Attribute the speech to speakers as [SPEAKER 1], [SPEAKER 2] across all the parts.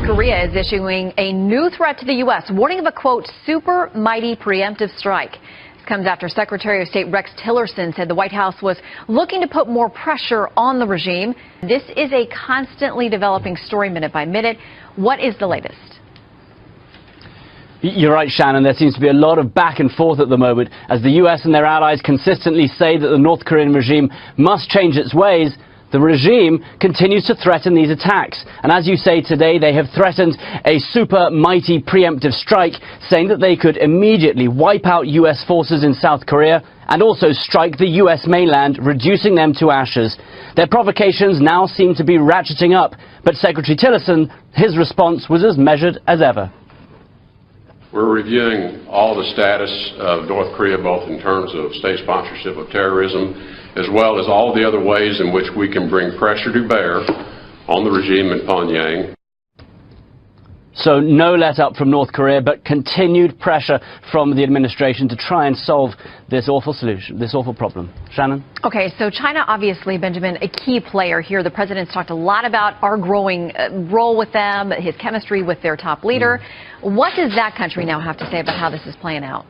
[SPEAKER 1] Korea is issuing a new threat to the U.S., warning of a, quote, super mighty preemptive strike. This comes after Secretary of State Rex Tillerson said the White House was looking to put more pressure on the regime. This is a constantly developing story minute by minute. What is the latest?
[SPEAKER 2] You're right, Shannon. There seems to be a lot of back and forth at the moment as the U.S. and their allies consistently say that the North Korean regime must change its ways. The regime continues to threaten these attacks. And as you say today, they have threatened a super mighty preemptive strike, saying that they could immediately wipe out U.S. forces in South Korea and also strike the U.S. mainland, reducing them to ashes. Their provocations now seem to be ratcheting up. But Secretary Tillerson, his response was as measured as ever.
[SPEAKER 3] We're reviewing all the status of North Korea, both in terms of state sponsorship of terrorism, as well as all the other ways in which we can bring pressure to bear on the regime in Pyongyang.
[SPEAKER 2] So no let up from North Korea, but continued pressure from the administration to try and solve this awful problem. Shannon?
[SPEAKER 1] Okay, so China, obviously, Benjamin, a key player here. The president's talked a lot about our growing role with them, his chemistry with their top leader. What does that country now have to say about how this is playing out?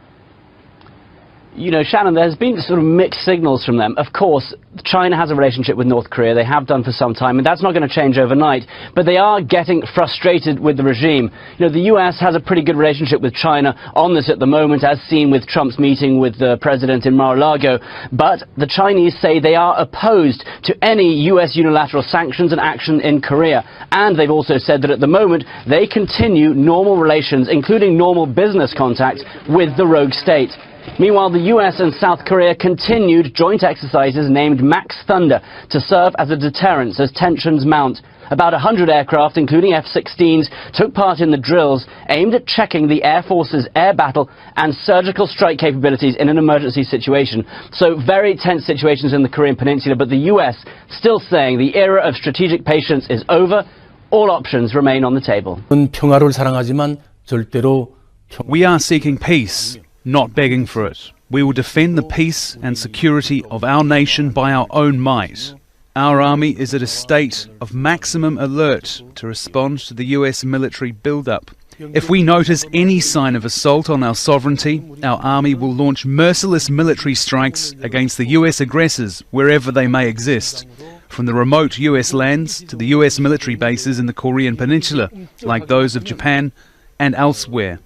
[SPEAKER 2] You know, Shannon, there's been sort of mixed signals from them. Of course, China has a relationship with North Korea. They have done for some time, and that's not going to change overnight. But they are getting frustrated with the regime. You know, the U.S. has a pretty good relationship with China on this at the moment, as seen with Trump's meeting with the president in Mar-a-Lago. But the Chinese say they are opposed to any U.S. unilateral sanctions and action in Korea. And they've also said that at the moment, they continue normal relations, including normal business contacts, with the rogue state. Meanwhile, the U.S. and South Korea continued joint exercises named Max Thunder to serve as a deterrent as tensions mount. About 100 aircraft, including F-16s, took part in the drills aimed at checking the Air Force's air battle and surgical strike capabilities in an emergency situation. So very tense situations in the Korean Peninsula, but the U.S. still saying the era of strategic patience is over. All options remain on the table.
[SPEAKER 4] We are seeking peace, not begging for it. We will defend the peace and security of our nation by our own might. Our army is at a state of maximum alert to respond to the US military build-up. If we notice any sign of assault on our sovereignty, our army will launch merciless military strikes against the US aggressors wherever they may exist, from the remote US lands to the US military bases in the Korean Peninsula, like those of Japan and elsewhere.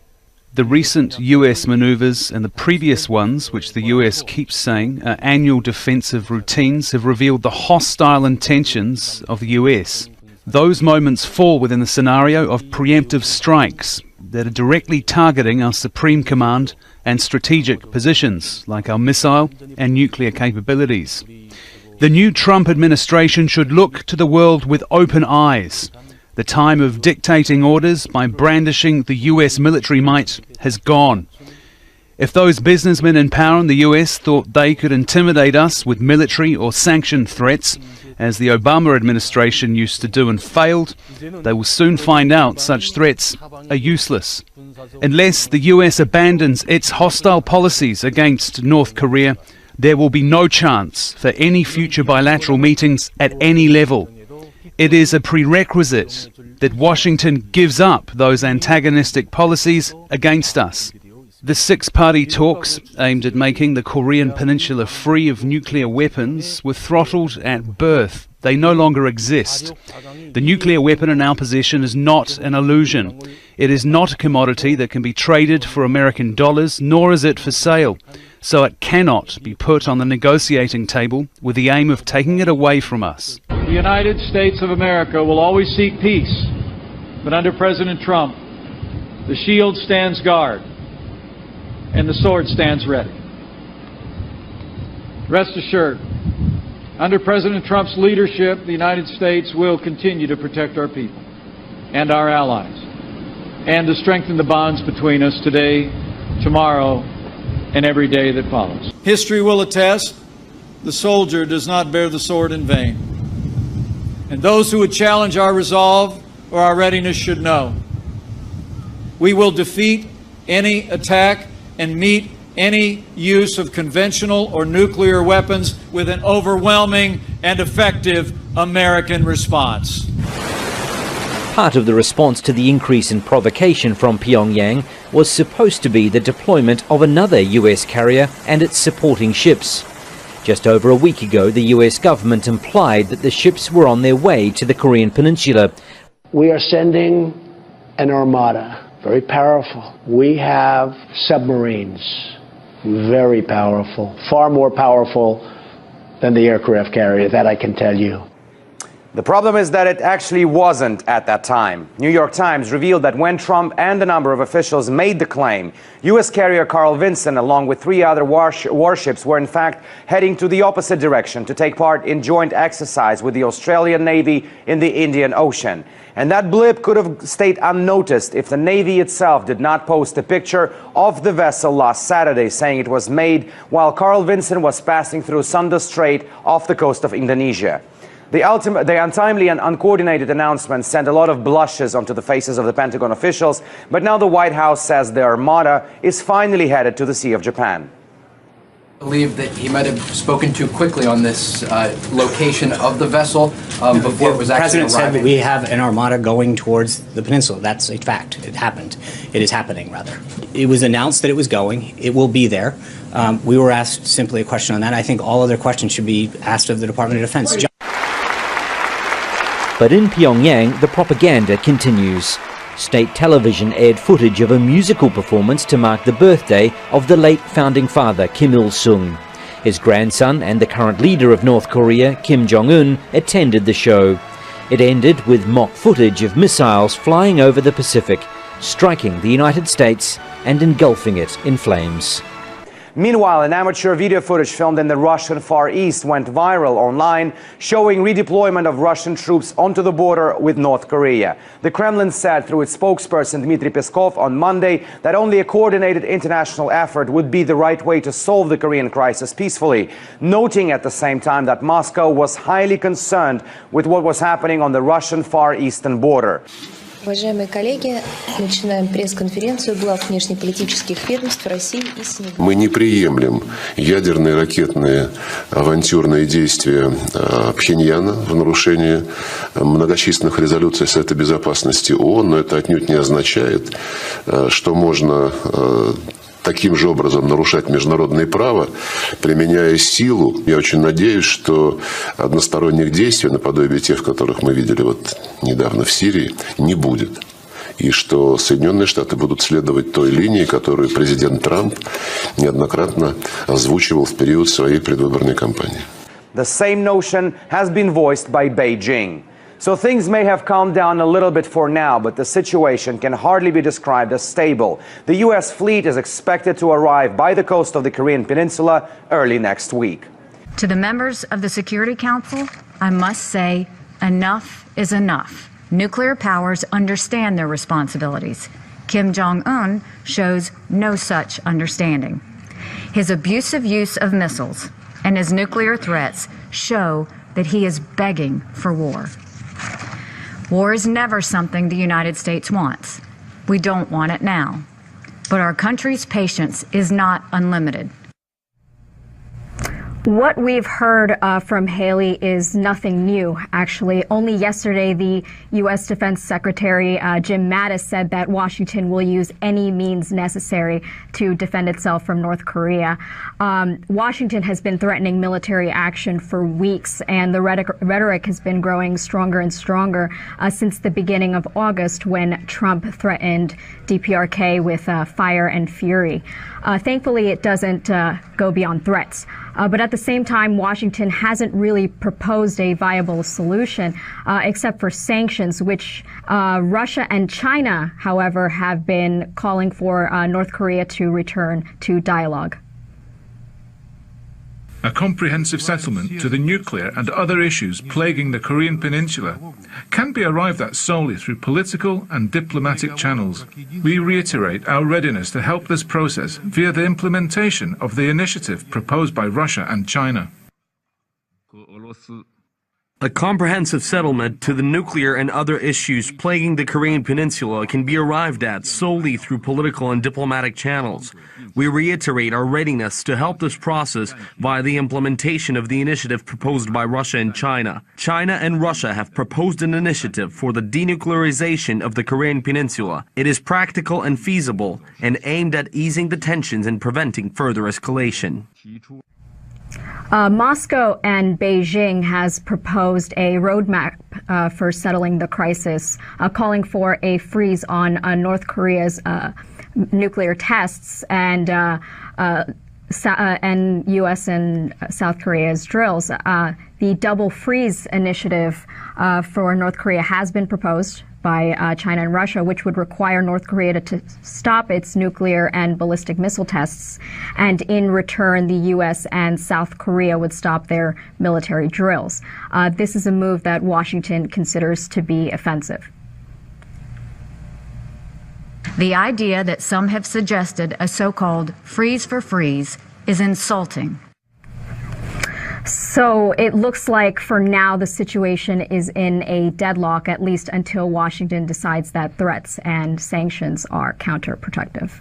[SPEAKER 4] The recent US maneuvers and the previous ones, which the US keeps saying are annual defensive routines, have revealed the hostile intentions of the US. Those moments fall within the scenario of preemptive strikes that are directly targeting our supreme command and strategic positions, like our missile and nuclear capabilities. The new Trump administration should look to the world with open eyes. The time of dictating orders by brandishing the US military might has gone. If those businessmen in power in the US thought they could intimidate us with military or sanction threats, as the Obama administration used to do and failed, they will soon find out such threats are useless. Unless the US abandons its hostile policies against North Korea, there will be no chance for any future bilateral meetings at any level. It is a prerequisite that Washington gives up those antagonistic policies against us. The six-party talks aimed at making the Korean Peninsula free of nuclear weapons were throttled at birth. They no longer exist. The nuclear weapon in our possession is not an illusion. It is not a commodity that can be traded for American dollars, nor is it for sale. So it cannot be put on the negotiating table with the aim of taking it away from us.
[SPEAKER 5] The United States of America will always seek peace, but under President Trump, the shield stands guard and the sword stands ready. Rest assured, under President Trump's leadership, the United States will continue to protect our people and our allies, and to strengthen the bonds between us today, tomorrow, and every day that follows. History will attest, the soldier does not bear the sword in vain. And those who would challenge our resolve or our readiness should know we will defeat any attack and meet any use of conventional or nuclear weapons with an overwhelming and effective American response.
[SPEAKER 6] Part of the response to the increase in provocation from Pyongyang was supposed to be the deployment of another US carrier and its supporting ships. Just over a week ago, the US government implied that the ships were on their way to the Korean Peninsula.
[SPEAKER 7] We are sending an armada, very powerful. We have submarines, very powerful, far more powerful than the aircraft carrier, that I can tell you.
[SPEAKER 8] The problem is that it actually wasn't at that time. New York Times revealed that when Trump and a number of officials made the claim, U.S. carrier Carl Vinson, along with 3 other warships, were in fact heading to the opposite direction to take part in joint exercise with the Australian Navy in the Indian Ocean. And that blip could have stayed unnoticed if the Navy itself did not post a picture of the vessel last Saturday, saying it was made while Carl Vinson was passing through Sunda Strait off the coast of Indonesia. The untimely and uncoordinated announcement sent a lot of blushes onto the faces of the Pentagon officials, but now the White House says the armada is finally headed to the Sea of Japan.
[SPEAKER 9] I believe that he might have spoken too quickly on this location of the vessel before it was actually arriving.
[SPEAKER 10] The President said that we have an armada going towards the peninsula. That's a fact. It happened. It is happening, rather. It was announced that it was going. It will be there. We were asked simply a question on that. I think all other questions should be asked of the Department of Defense.
[SPEAKER 6] But in Pyongyang, the propaganda continues. State television aired footage of a musical performance to mark the birthday of the late founding father Kim Il-sung. His grandson and the current leader of North Korea, Kim Jong attended the show. It ended with mock footage of missiles flying over the Pacific, striking the United States and engulfing it in flames.
[SPEAKER 8] Meanwhile, an amateur video footage filmed in the Russian Far East went viral online, showing redeployment of Russian troops onto the border with North Korea. The Kremlin said through its spokesperson Dmitry Peskov on Monday that only a coordinated international effort would be the right way to solve the Korean crisis peacefully, noting at the same time that Moscow was highly concerned with what was happening on the Russian Far Eastern border.
[SPEAKER 11] Уважаемые коллеги, начинаем пресс-конференцию глав внешнеполитических ведомств России и Сенегала.
[SPEAKER 3] Мы не приемлем ядерные, ракетные, авантюрные действия Пхеньяна в нарушении многочисленных резолюций Совета Безопасности ООН, но это отнюдь не означает, что можно таким же образом нарушать международное право, применяя силу. Я очень надеюсь, что односторонних действий, наподобие тех, которых мы видели недавно в Сирии, не будет. И что Соединенные Штаты будут следовать той линии, которую президент Трамп неоднократно озвучивал в период своей предвыборной кампании.
[SPEAKER 8] The same notion has been voiced by Beijing. So things may have calmed down a little bit for now, but the situation can hardly be described as stable. The U.S. fleet is expected to arrive by the coast of the Korean Peninsula early next week.
[SPEAKER 12] To the members of the Security Council, I must say, enough is enough. Nuclear powers understand their responsibilities. Kim Jong shows no such understanding. His abusive use of missiles and his nuclear threats show that he is begging for war. War is never something the United States wants. We don't want it now. But our country's patience is not unlimited.
[SPEAKER 13] What we've heard from Haley is nothing new, actually. Only yesterday, the U.S. Defense Secretary Jim Mattis said that Washington will use any means necessary to defend itself from North Korea. Washington has been threatening military action for weeks, and the rhetoric has been growing stronger and stronger since the beginning of August, when Trump threatened DPRK with fire and fury. Thankfully, it doesn't go beyond threats. But at the same time, Washington hasn't really proposed a viable solution, except for sanctions, which Russia and China, however, have been calling for North Korea to return to dialogue.
[SPEAKER 14] A comprehensive settlement to the nuclear and other issues plaguing the Korean Peninsula can be arrived at solely through political and diplomatic channels. We reiterate our readiness to help this process via the implementation of the initiative proposed by Russia and China.
[SPEAKER 15] A comprehensive settlement to the nuclear and other issues plaguing the Korean Peninsula can be arrived at solely through political and diplomatic channels. We reiterate our readiness to help this process via the implementation of the initiative proposed by Russia and China. China and Russia have proposed an initiative for the denuclearization of the Korean Peninsula. It is practical and feasible and aimed at easing the tensions and preventing further escalation.
[SPEAKER 13] Moscow and Beijing has proposed a roadmap for settling the crisis, calling for a freeze on North Korea's nuclear tests and U.S. and South Korea's drills. The double freeze initiative for North Korea has been proposed by China and Russia, which would require North Korea to stop its nuclear and ballistic missile tests, and in return the U.S. and South Korea would stop their military drills. This is a move that Washington considers to be offensive.
[SPEAKER 12] The idea that some have suggested a so-called freeze for freeze is insulting.
[SPEAKER 13] So it looks like for now the situation is in a deadlock, at least until Washington decides that threats and sanctions are counterproductive.